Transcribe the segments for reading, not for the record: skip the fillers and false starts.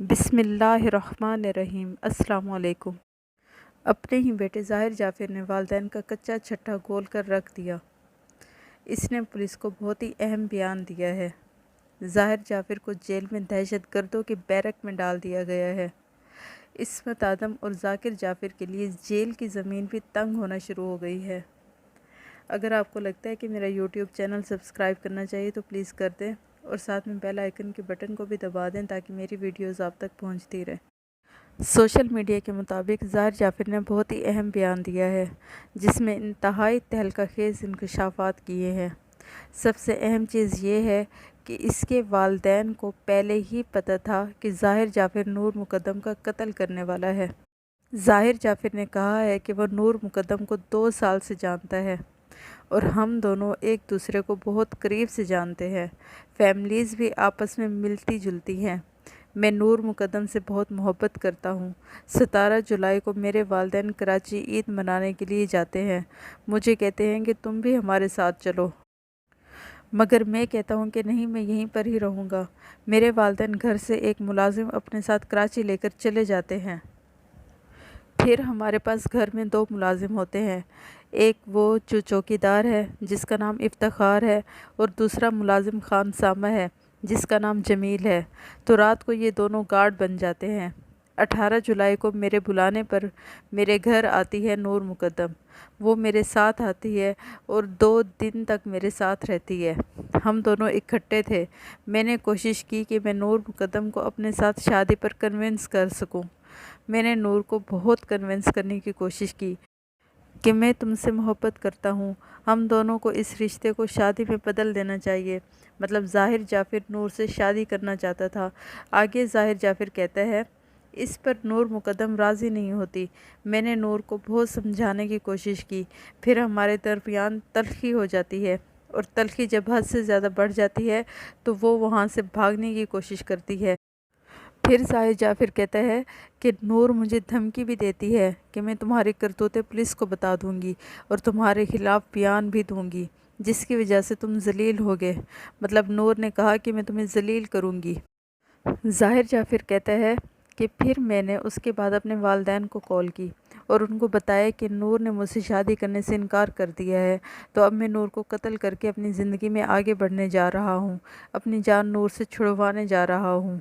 بسم اللہ الرحمن الرحیم۔ السلام علیکم۔ اپنے ہی بیٹے ظاہر جعفر نے والدین کا کچا چھٹا گول کر رکھ دیا۔ اس نے پولیس کو بہت ہی اہم بیان دیا ہے۔ ظاہر جعفر کو جیل میں دہشت گردوں کے بیرک میں ڈال دیا گیا ہے۔ عصمت آدم اور ذاکر جعفر کے لیے جیل کی زمین بھی تنگ ہونا شروع ہو گئی ہے۔ اگر آپ کو لگتا ہے کہ میرا یوٹیوب چینل سبسکرائب کرنا چاہیے تو پلیز کر دیں اور ساتھ میں بیل آئیکن کے بٹن کو بھی دبا دیں تاکہ میری ویڈیوز آپ تک پہنچتی رہیں۔ سوشل میڈیا کے مطابق ظاہر جعفر نے بہت ہی اہم بیان دیا ہے جس میں انتہائی تہلکہ خیز انکشافات کیے ہیں۔ سب سے اہم چیز یہ ہے کہ اس کے والدین کو پہلے ہی پتہ تھا کہ ظاہر جعفر نور مقدم کا قتل کرنے والا ہے۔ ظاہر جعفر نے کہا ہے کہ وہ نور مقدم کو 2 سال سے جانتا ہے اور ہم دونوں ایک دوسرے کو بہت قریب سے جانتے ہیں۔ فیملیز بھی آپس میں ملتی جلتی ہیں۔ میں نور مقدم سے بہت محبت کرتا ہوں۔ 17 جولائی کو میرے والدین کراچی عید منانے کے لیے جاتے ہیں۔ مجھے کہتے ہیں کہ تم بھی ہمارے ساتھ چلو، مگر میں کہتا ہوں کہ نہیں، میں یہیں پر ہی رہوں گا۔ میرے والدین گھر سے ایک ملازم اپنے ساتھ کراچی لے کر چلے جاتے ہیں۔ پھر ہمارے پاس گھر میں 2 ملازم ہوتے ہیں، ایک وہ جو چوکیدار ہے جس کا نام افتخار ہے اور دوسرا ملازم خان سامہ ہے جس کا نام جمیل ہے۔ تو رات کو یہ دونوں گارڈ بن جاتے ہیں۔ 18 جولائی کو میرے بلانے پر میرے گھر آتی ہے نور مقدم۔ وہ میرے ساتھ آتی ہے اور 2 دن تک میرے ساتھ رہتی ہے۔ ہم دونوں اکٹھے تھے۔ میں نے کوشش کی کہ میں نور مقدم کو اپنے ساتھ شادی پر کنونس کر سکوں۔ میں نے نور کو بہت کنونس کرنے کی کوشش کی کہ میں تم سے محبت کرتا ہوں، ہم دونوں کو اس رشتے کو شادی میں بدل دینا چاہیے۔ مطلب ظاہر جعفر نور سے شادی کرنا چاہتا تھا۔ آگے ظاہر جعفر کہتا ہے، اس پر نور مقدم راضی نہیں ہوتی۔ میں نے نور کو بہت سمجھانے کی کوشش کی، پھر ہمارے درمیان تلخی ہو جاتی ہے اور تلخی جب حد سے زیادہ بڑھ جاتی ہے تو وہ وہاں سے بھاگنے کی کوشش کرتی ہے۔ پھر ظاہر جعفر کہتا ہے کہ نور مجھے دھمکی بھی دیتی ہے کہ میں تمہاری کرتوتیں پولیس کو بتا دوں گی اور تمہارے خلاف بیان بھی دوں گی جس کی وجہ سے تم ذلیل ہوگے۔ مطلب نور نے کہا کہ میں تمہیں ذلیل کروں گی۔ ظاہر جعفر کہتا ہے کہ پھر میں نے اس کے بعد اپنے والدین کو کال کی اور ان کو بتایا کہ نور نے مجھ سے شادی کرنے سے انکار کر دیا ہے، تو اب میں نور کو قتل کر کے اپنی زندگی میں آگے بڑھنے جا رہا ہوں، اپنی جان نور سے چھڑوانے جا رہا ہوں۔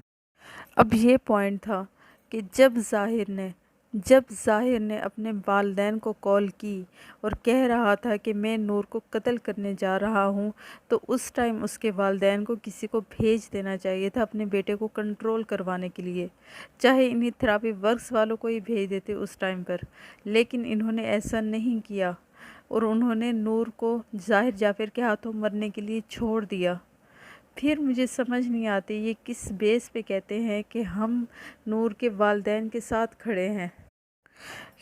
اب یہ پوائنٹ تھا کہ جب ظاہر نے اپنے والدین کو کال کی اور کہہ رہا تھا کہ میں نور کو قتل کرنے جا رہا ہوں، تو اس ٹائم اس کے والدین کو کسی کو بھیج دینا چاہیے تھا اپنے بیٹے کو کنٹرول کروانے کے لیے، چاہے انہیں تھراپی ورکس والوں کو ہی بھیج دیتے اس ٹائم پر، لیکن انہوں نے ایسا نہیں کیا اور انہوں نے نور کو ظاہر جعفر کے ہاتھوں مرنے کے لیے چھوڑ دیا۔ پھر مجھے سمجھ نہیں آتی یہ کس بیس پہ کہتے ہیں کہ ہم نور کے والدین کے ساتھ کھڑے ہیں۔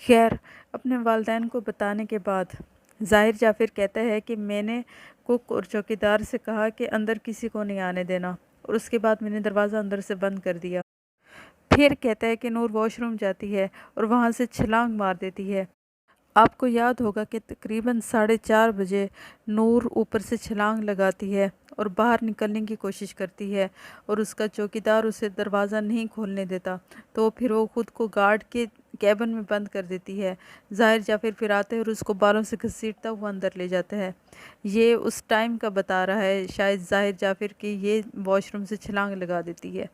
خیر، اپنے والدین کو بتانے کے بعد ظاہر جعفر کہتا ہے کہ میں نے کک اور چوکیدار سے کہا کہ اندر کسی کو نہیں آنے دینا اور اس کے بعد میں نے دروازہ اندر سے بند کر دیا۔ پھر کہتا ہے کہ نور واش روم جاتی ہے اور وہاں سے چھلانگ مار دیتی ہے۔ آپ کو یاد ہوگا کہ تقریباً 4:30 بجے نور اوپر سے چھلانگ لگاتی ہے اور باہر نکلنے کی کوشش کرتی ہے اور اس کا چوکیدار اسے دروازہ نہیں کھولنے دیتا، تو پھر وہ خود کو گارڈ کے کیبن میں بند کر دیتی ہے۔ ظاہر جعفر پھر آتے ہیں اور اس کو بالوں سے گھسیٹتا ہوا اندر لے جاتا ہے۔ یہ اس ٹائم کا بتا رہا ہے شاید ظاہر جعفر کہ یہ واش روم سے چھلانگ لگا دیتی ہے۔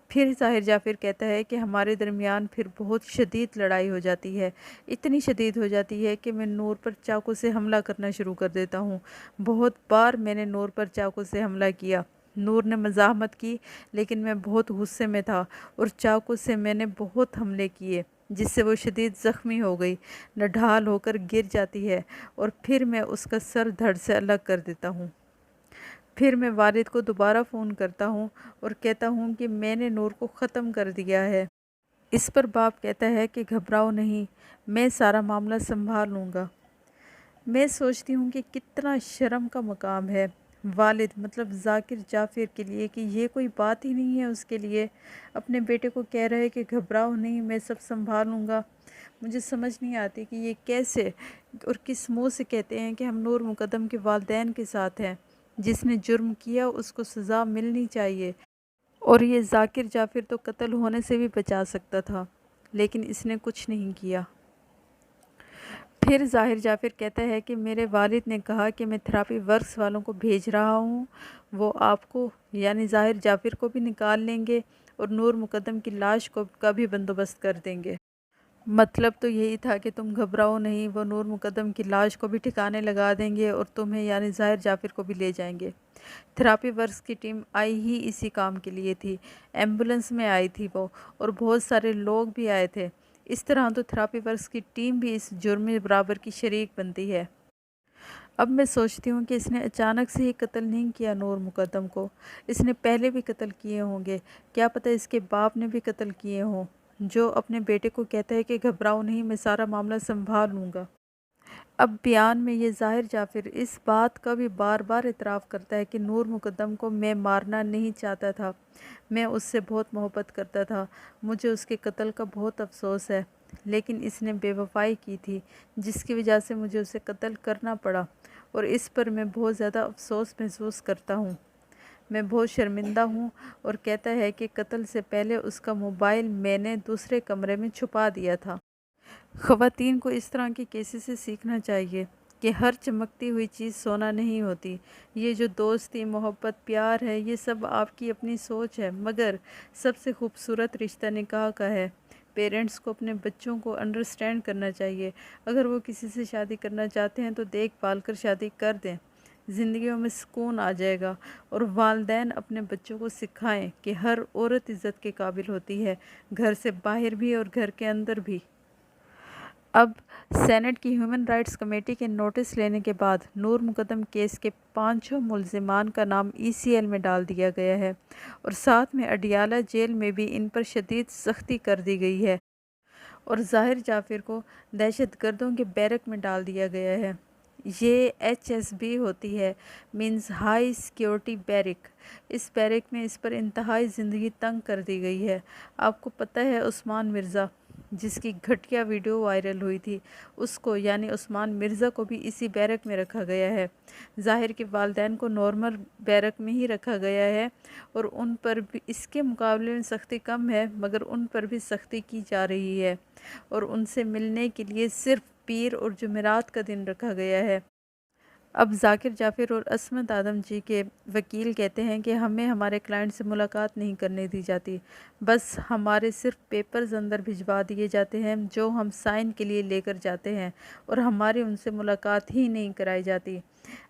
پھر ظاہر جعفر کہتا ہے کہ ہمارے درمیان پھر بہت شدید لڑائی ہو جاتی ہے، اتنی شدید ہو جاتی ہے کہ میں نور پر چاقو سے حملہ کرنا شروع کر دیتا ہوں۔ بہت بار میں نے نور پر چاقو سے حملہ کیا۔ نور نے مزاحمت کی لیکن میں بہت غصے میں تھا اور چاقو سے میں نے بہت حملے کیے جس سے وہ شدید زخمی ہو گئی، نڈھال ہو کر گر جاتی ہے اور پھر میں اس کا سر دھڑ سے الگ کر دیتا ہوں۔ پھر میں والد کو دوبارہ فون کرتا ہوں اور کہتا ہوں کہ میں نے نور کو ختم کر دیا ہے۔ اس پر باپ کہتا ہے کہ گھبراؤ نہیں، میں سارا معاملہ سنبھال لوں گا۔ میں سوچتی ہوں کہ کتنا شرم کا مقام ہے والد مطلب ذاکر جعفر کے لیے کہ یہ کوئی بات ہی نہیں ہے اس کے لیے، اپنے بیٹے کو کہہ رہے کہ گھبراؤ نہیں، میں سب سنبھالوں گا۔ مجھے سمجھ نہیں آتی کہ یہ کیسے اور کس منہ سے کہتے ہیں کہ ہم نور مقدم کے والدین کے ساتھ ہیں۔ جس نے جرم کیا اس کو سزا ملنی چاہیے۔ اور یہ ذاکر جعفر تو قتل ہونے سے بھی بچا سکتا تھا، لیکن اس نے کچھ نہیں کیا۔ پھر ظاہر جعفر کہتا ہے کہ میرے والد نے کہا کہ میں تھراپی ورکس والوں کو بھیج رہا ہوں، وہ آپ کو یعنی ظاہر جعفر کو بھی نکال لیں گے اور نور مقدم کی لاش کا بھی بندوبست کر دیں گے۔ مطلب تو یہی تھا کہ تم گھبراؤ نہیں، وہ نور مقدم کی لاش کو بھی ٹھکانے لگا دیں گے اور تمہیں یعنی ظاہر جعفر کو بھی لے جائیں گے۔ تھراپی ورکس کی ٹیم آئی ہی اسی کام کے لیے تھی، ایمبولنس میں آئی تھی وہ، اور بہت سارے لوگ بھی آئے تھے۔ اس طرح تو تھراپی ورکس کی ٹیم بھی اس جرم میں برابر کی شریک بنتی ہے۔ اب میں سوچتی ہوں کہ اس نے اچانک سے ہی قتل نہیں کیا نور مقدم کو، اس نے پہلے بھی قتل کیے ہوں گے، کیا پتہ اس کے باپ نے بھی قتل کیے ہوں، جو اپنے بیٹے کو کہتا ہے کہ گھبراؤ نہیں، میں سارا معاملہ سنبھال لوں گا۔ اب بیان میں یہ ظاہر جعفر اس بات کا بھی بار بار اعتراف کرتا ہے کہ نور مقدم کو میں مارنا نہیں چاہتا تھا، میں اس سے بہت محبت کرتا تھا، مجھے اس کے قتل کا بہت افسوس ہے، لیکن اس نے بے وفائی کی تھی جس کی وجہ سے مجھے اسے قتل کرنا پڑا، اور اس پر میں بہت زیادہ افسوس محسوس کرتا ہوں، میں بہت شرمندہ ہوں۔ اور کہتا ہے کہ قتل سے پہلے اس کا موبائل میں نے دوسرے کمرے میں چھپا دیا تھا۔ خواتین کو اس طرح کے کیسز سے سیکھنا چاہیے کہ ہر چمکتی ہوئی چیز سونا نہیں ہوتی، یہ جو دوستی، محبت، پیار ہے، یہ سب آپ کی اپنی سوچ ہے، مگر سب سے خوبصورت رشتہ نکاح کا ہے۔ پیرنٹس کو اپنے بچوں کو انڈرسٹینڈ کرنا چاہیے، اگر وہ کسی سے شادی کرنا چاہتے ہیں تو دیکھ بھال کر شادی کر دیں، زندگیوں میں سکون آ جائے گا۔ اور والدین اپنے بچوں کو سکھائیں کہ ہر عورت عزت کے قابل ہوتی ہے، گھر سے باہر بھی اور گھر کے اندر بھی۔ اب سینٹ کی ہیومن رائٹس کمیٹی کے نوٹس لینے کے بعد نور مقدم کیس کے 5 ملزمان کا نام ECL میں ڈال دیا گیا ہے، اور ساتھ میں اڈیالہ جیل میں بھی ان پر شدید سختی کر دی گئی ہے، اور ظاہر جعفر کو دہشت گردوں کے بیرک میں ڈال دیا گیا ہے۔ یہ HSB ہوتی ہے، مینز ہائی سیکیورٹی بیرک۔ اس بیرک میں اس پر انتہائی زندگی تنگ کر دی گئی ہے۔ آپ کو پتہ ہے عثمان مرزا جس کی گھٹیا ویڈیو وائرل ہوئی تھی، اس کو یعنی عثمان مرزا کو بھی اسی بیرک میں رکھا گیا ہے۔ ظاہر کے والدین کو نارمل بیرک میں ہی رکھا گیا ہے، اور ان پر بھی اس کے مقابلے میں سختی کم ہے، مگر ان پر بھی سختی کی جا رہی ہے، اور ان سے ملنے کے لیے صرف پیر اور جمعرات کا دن رکھا گیا ہے۔ اب ذاکر جعفر اور عصمت آدم جی کے وکیل کہتے ہیں کہ ہمیں ہمارے کلائنٹ سے ملاقات نہیں کرنے دی جاتی، بس ہمارے صرف پیپرز اندر بھجوا دیے جاتے ہیں جو ہم سائن کے لیے لے کر جاتے ہیں، اور ہماری ان سے ملاقات ہی نہیں کرائی جاتی۔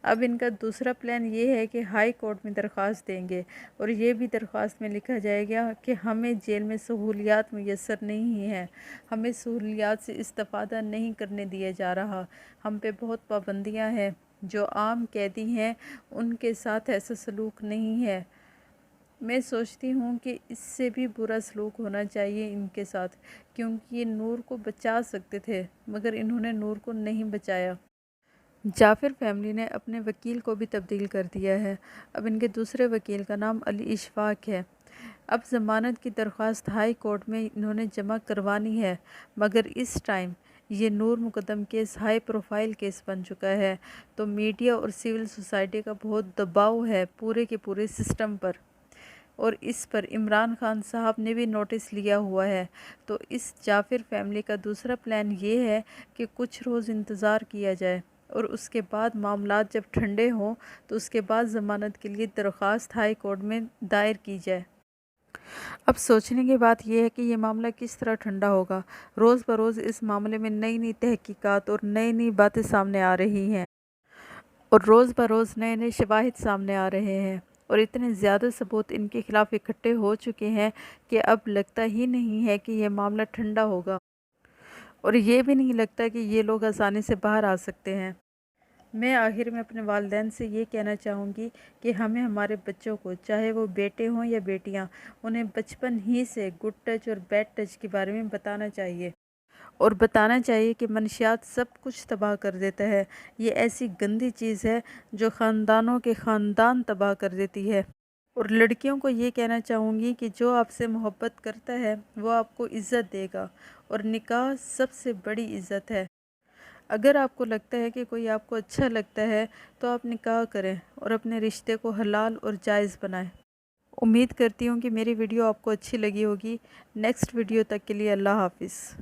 اب ان کا دوسرا پلان یہ ہے کہ ہائی کورٹ میں درخواست دیں گے، اور یہ بھی درخواست میں لکھا جائے گا کہ ہمیں جیل میں سہولیات میسر نہیں ہیں، ہمیں سہولیات سے استفادہ نہیں کرنے دیا جا رہا، ہم پہ بہت پابندیاں ہیں، جو عام قیدی ہیں ان کے ساتھ ایسا سلوک نہیں ہے۔ میں سوچتی ہوں کہ اس سے بھی برا سلوک ہونا چاہیے ان کے ساتھ، کیونکہ یہ نور کو بچا سکتے تھے، مگر انہوں نے نور کو نہیں بچایا۔ جعفر فیملی نے اپنے وکیل کو بھی تبدیل کر دیا ہے، اب ان کے دوسرے وکیل کا نام علی اشفاق ہے۔ اب ضمانت کی درخواست ہائی کورٹ میں انہوں نے جمع کروانی ہے، مگر اس ٹائم یہ نور مقدم کیس ہائی پروفائل کیس بن چکا ہے، تو میڈیا اور سول سوسائٹی کا بہت دباؤ ہے پورے کے پورے سسٹم پر، اور اس پر عمران خان صاحب نے بھی نوٹس لیا ہوا ہے۔ تو اس جعفر فیملی کا دوسرا پلان یہ ہے کہ کچھ روز انتظار کیا جائے، اور اس کے بعد معاملات جب ٹھنڈے ہوں تو اس کے بعد ضمانت کے لیے درخواست ہائی کورٹ میں دائر کی جائے۔ اب سوچنے کی بات یہ ہے کہ یہ معاملہ کس طرح ٹھنڈا ہوگا۔ روز بروز اس معاملے میں نئی نئی تحقیقات اور نئی باتیں سامنے آ رہی ہیں، اور روز بروز نئے شواہد سامنے آ رہے ہیں، اور اتنے زیادہ ثبوت ان کے خلاف اکٹھے ہو چکے ہیں کہ اب لگتا ہی نہیں ہے کہ یہ معاملہ ٹھنڈا ہوگا، اور یہ بھی نہیں لگتا کہ یہ لوگ آسانی سے باہر آ سکتے ہیں۔ میں آخر میں اپنے والدین سے یہ کہنا چاہوں گی کہ ہمیں ہمارے بچوں کو، چاہے وہ بیٹے ہوں یا بیٹیاں، انہیں بچپن ہی سے گڈ ٹچ اور بیڈ ٹچ کے بارے میں بتانا چاہیے، اور بتانا چاہیے کہ منشیات سب کچھ تباہ کر دیتا ہے، یہ ایسی گندی چیز ہے جو خاندانوں کے خاندان تباہ کر دیتی ہے۔ اور لڑکیوں کو یہ کہنا چاہوں گی کہ جو آپ سے محبت کرتا ہے وہ آپ کو عزت دے گا، اور نکاح سب سے بڑی عزت ہے۔ اگر آپ کو لگتا ہے کہ کوئی آپ کو اچھا لگتا ہے تو آپ نکاح کریں اور اپنے رشتے کو حلال اور جائز بنائیں۔ امید کرتی ہوں کہ میری ویڈیو آپ کو اچھی لگی ہوگی۔ نیکسٹ ویڈیو تک کے لیے اللہ حافظ۔